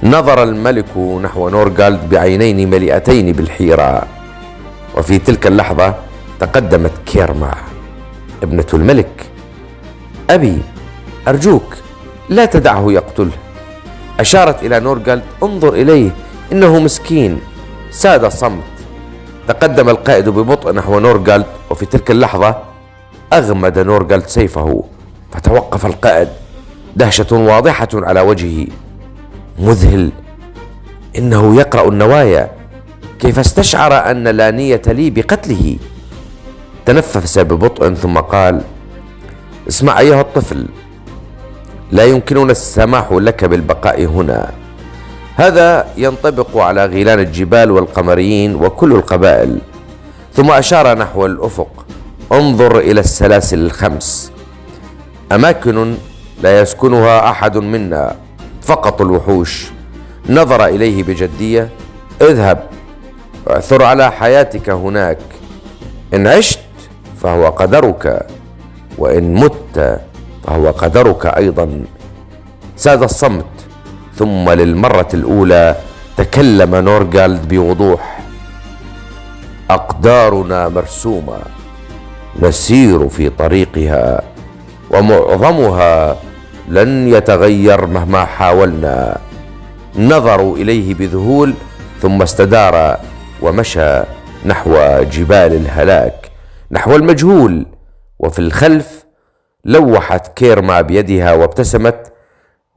نظر الملك نحو نورغالد بعينين مليئتين بالحيرة. وفي تلك اللحظة تقدمت كيرما ابنة الملك. أبي، أرجوك لا تدعه يقتله. أشارت إلى نورغالد: انظر إليه، إنه مسكين. ساد الصمت. تقدم القائد ببطء نحو نورغالد، وفي تلك اللحظة أغمد نورغالد سيفه، فتوقف القائد، دهشة واضحة على وجهه. مذهل، إنه يقرأ النوايا. كيف استشعر أن لا نية لي بقتله؟ تنفس ببطء ثم قال: اسمع أيها الطفل، لا يمكننا السماح لك بالبقاء هنا. هذا ينطبق على غيلان الجبال والقمريين وكل القبائل. ثم أشار نحو الأفق: انظر إلى السلاسل ال5، أماكن لا يسكنها أحد منا، فقط الوحوش. نظر إليه بجدية: اذهب، اعثر على حياتك هناك. إن عشت فهو قدرك، وإن مت فهو قدرك أيضا. ساد الصمت، ثم للمرة الأولى تكلم نورغالد بوضوح: أقدارنا مرسومة، نسير في طريقها، ومعظمها لن يتغير مهما حاولنا. نظروا إليه بذهول، ثم استدار ومشى نحو جبال الهلاك، نحو المجهول. وفي الخلف لوحت كيرما بيدها وابتسمت: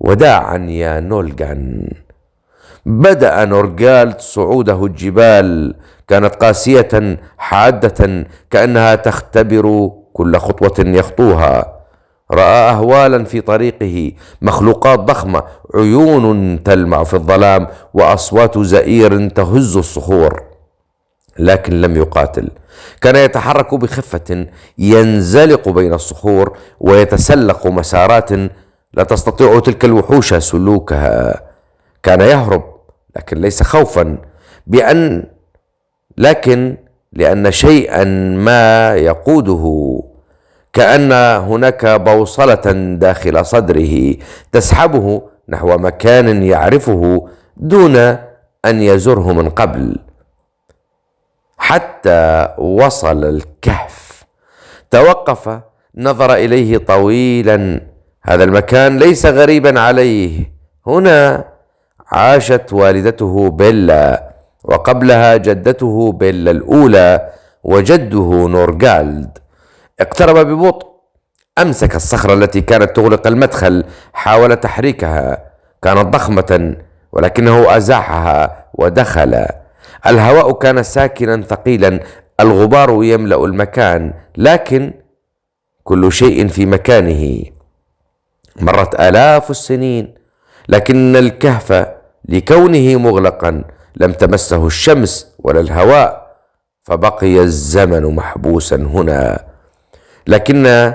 وداعا يا نولغان. بدأ نورغالد صعوده الجبال، كانت قاسية حادة، كأنها تختبر كل خطوة يخطوها. رأى أهوالا في طريقه، مخلوقات ضخمة، عيون تلمع في الظلام، وأصوات زئير تهز الصخور. لكن لم يقاتل. كان يتحرك بخفة، ينزلق بين الصخور ويتسلق مسارات لا تستطيع تلك الوحوش سلوكها. كان يهرب، لكن ليس خوفا، لكن لأن شيئا ما يقوده. كأن هناك بوصلة داخل صدره تسحبه نحو مكان يعرفه دون أن يزره من قبل. حتى وصل الكهف، توقف، نظر إليه طويلا. هذا المكان ليس غريبا عليه. هنا عاشت والدته بيلا، وقبلها جدته بيلا الأولى وجده نورغالد. اقترب ببطء، أمسك الصخرة التي كانت تغلق المدخل، حاول تحريكها. كانت ضخمة، ولكنه أزاحها ودخل. الهواء كان ساكنا ثقيلا، الغبار يملأ المكان، لكن كل شيء في مكانه. مرت آلاف السنين، لكن الكهف لكونه مغلقا لم تمسه الشمس ولا الهواء، فبقي الزمن محبوسا هنا. لكن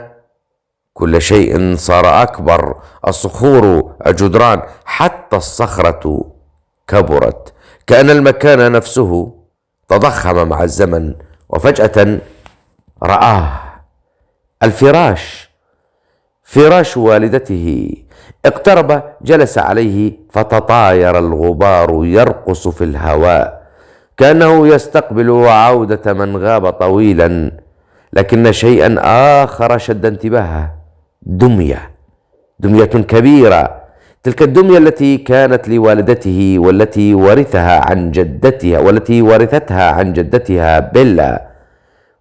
كل شيء صار أكبر، الصخور، الجدران، حتى الصخرة كبرت، كأن المكان نفسه تضخم مع الزمن. وفجأة رآه الفراش، فراش والدته. اقترب، جلس عليه، فتطاير الغبار يرقص في الهواء، كأنه يستقبل عودة من غاب طويلا. لكن شيئا آخر شد انتباهه: دمية كبيرة. تلك الدمية التي كانت لوالدته، والتي ورثتها عن جدتها بيلا،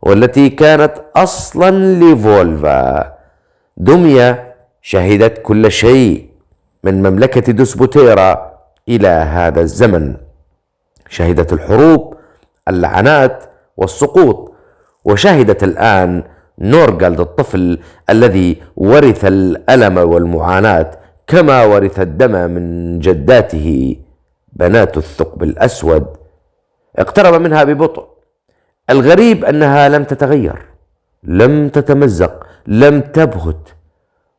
والتي كانت أصلا لفولفا. دمية شهدت كل شيء من مملكة دوسبوتيرا إلى هذا الزمن. شهدت الحروب، اللعنات، والسقوط، وشهدت الآن نورغالد الطفل الذي ورث الألم والمعاناة، كما ورث الدم من جداته بنات الثقب الأسود. اقترب منها ببطء. الغريب أنها لم تتغير، لم تتمزق، لم تبهت،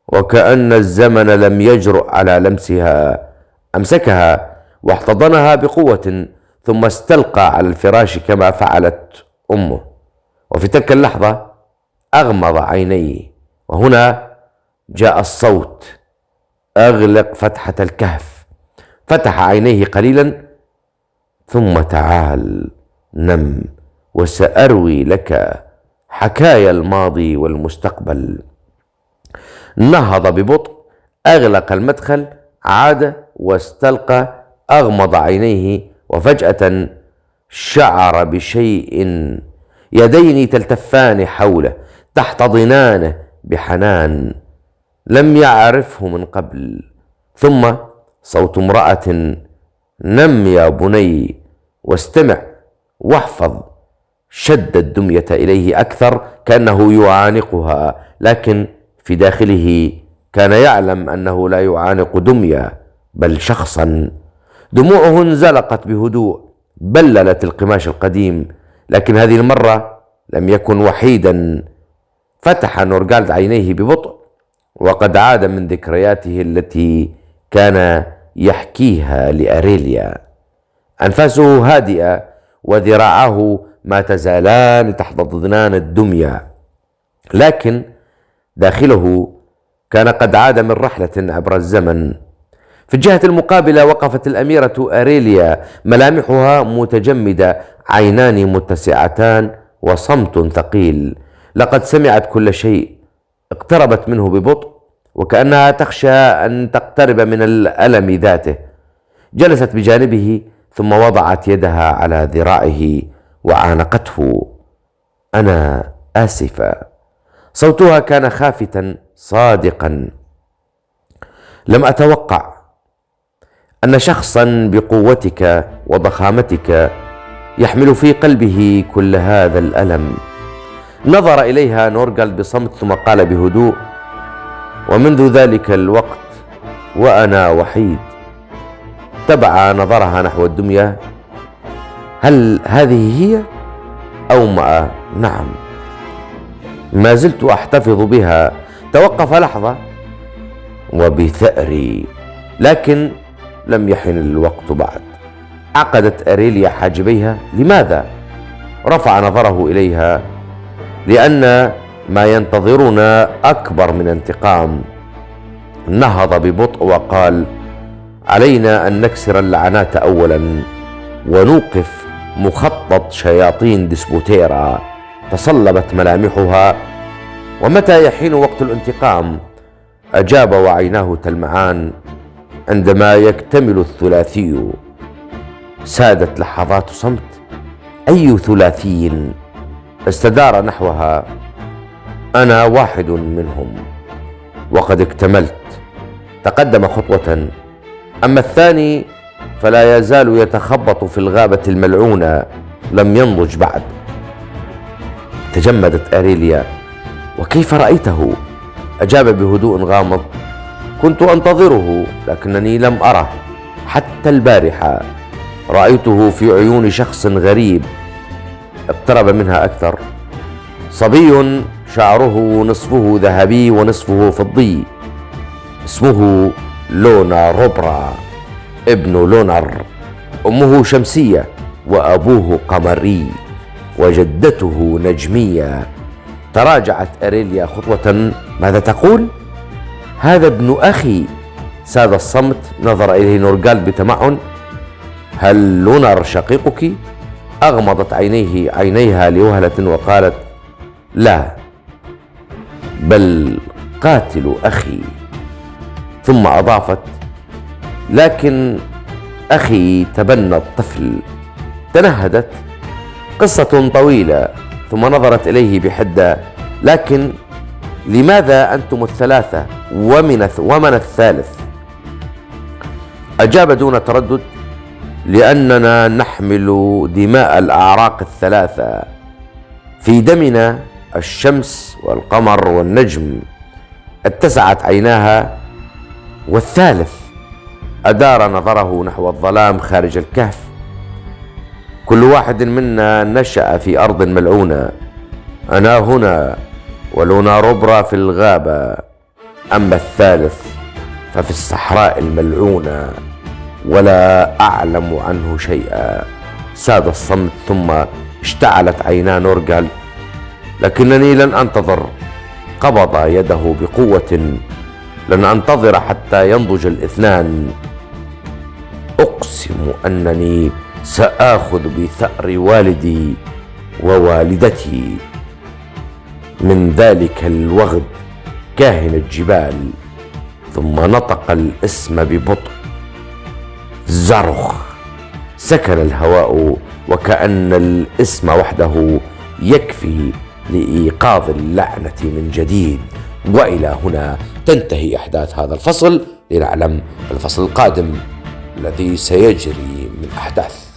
وكأن الزمن لم يجرؤ على لمسها. أمسكها واحتضنها بقوة، ثم استلقى على الفراش كما فعلت أمه. وفي تلك اللحظة أغمض عينيه، وهنا جاء الصوت: أغلق فتحة الكهف. فتح عينيه قليلا، ثم تعال، نم، وسأروي لك حكايا الماضي والمستقبل. نهض ببطء، أغلق المدخل، عاد واستلقى، أغمض عينيه، وفجأة شعر بشيء، يدين تلتفان حوله، تحتضنانه بحنان لم يعرفه من قبل. ثم صوت امرأة: نم يا بني واستمع واحفظ. شد الدمية إليه أكثر كأنه يعانقها، لكن في داخله كان يعلم أنه لا يعانق دمية بل شخصا. دموعه انزلقت بهدوء، بللت القماش القديم، لكن هذه المرة لم يكن وحيدا. فتح نورغالد عينيه ببطء وقد عاد من ذكرياته التي كان يحكيها لأريليا. أنفاسه هادئة وذراعاه ما تزالان تحت ضدنان الدمية، لكن داخله كان قد عاد من رحلة عبر الزمن. في الجهة المقابلة وقفت الأميرة أريليا، ملامحها متجمدة، عينان متسعتان وصمت ثقيل. لقد سمعت كل شيء. اقتربت منه ببطء وكأنها تخشى أن تقترب من الألم ذاته. جلست بجانبه ثم وضعت يدها على ذراعه وعانقته. أنا آسفة. صوتها كان خافتا صادقا. لم أتوقع أن شخصا بقوتك وضخامتك يحمل في قلبه كل هذا الألم. نظر إليها نورغالد بصمت ثم قال بهدوء: ومنذ ذلك الوقت وأنا وحيد. تبع نظرها نحو الدمية. هل هذه هي؟ أومأ: نعم، ما زلت أحتفظ بها. توقف لحظة: وبثأري. لكن لم يحن الوقت بعد. عقدت أريليا حاجبيها. لماذا؟ رفع نظره إليها: لأن ما ينتظرنا أكبر من انتقام. نهض ببطء وقال: علينا أن نكسر اللعنات أولا ونوقف مخطط شياطين ديسبوتيرا. تصلبت ملامحها: ومتى يحين وقت الانتقام؟ أجاب وعيناه تلمعان: عندما يكتمل الثلاثي. سادت لحظات صمت. أي ثلاثي؟ استدار نحوها: أنا واحد منهم وقد اكتملت. تقدم خطوة: أما الثاني فلا يزال يتخبط في الغابة الملعونة، لم ينضج بعد. تجمدت أريليا: وكيف رأيته؟ أجاب بهدوء غامض: كنت أنتظره لكنني لم أره حتى البارحة. رأيته في عيون شخص غريب. اقترب منها أكثر. صبي شعره نصفه ذهبي ونصفه فضي. اسمه لونا روبرا، ابن لونر. أمه شمسية وأبوه قمري وجدته نجمية. تراجعت أريليا خطوة. ماذا تقول؟ هذا ابن أخي. ساد الصمت. نظر إليه نورغالد بتمعن: هل لونر شقيقك؟ أغمضت عينيها لوهلة وقالت: لا، بل قاتل أخي. ثم أضافت: لكن أخي تبنى الطفل. تنهدت. قصة طويلة. ثم نظرت إليه بحدة: لكن لماذا أنتم الثلاثة ومن الثالث؟ أجاب دون تردد: لأننا نحمل دماء الأعراق الثلاثة. في دمنا الشمس والقمر والنجم. اتسعت عيناها. والثالث؟ أدار نظره نحو الظلام خارج الكهف. كل واحد منا نشأ في أرض ملعونة. أنا هنا ولونا روبرا في الغابة، أما الثالث ففي الصحراء الملعونة ولا أعلم عنه شيئا. ساد الصمت ثم اشتعلت عينا نورغالد: لكنني لن أنتظر. قبض يده بقوة: لن أنتظر حتى ينضج الاثنان. أقسم أنني سآخذ بثأر والدي ووالدتي. من ذلك الوغد كاهن الجبال. ثم نطق الاسم ببطء: زرخ. سكن الهواء وكأن الاسم وحده يكفي لإيقاظ اللعنة من جديد. وإلى هنا تنتهي أحداث هذا الفصل، لنعلم الفصل القادم الذي سيجري من أحداث.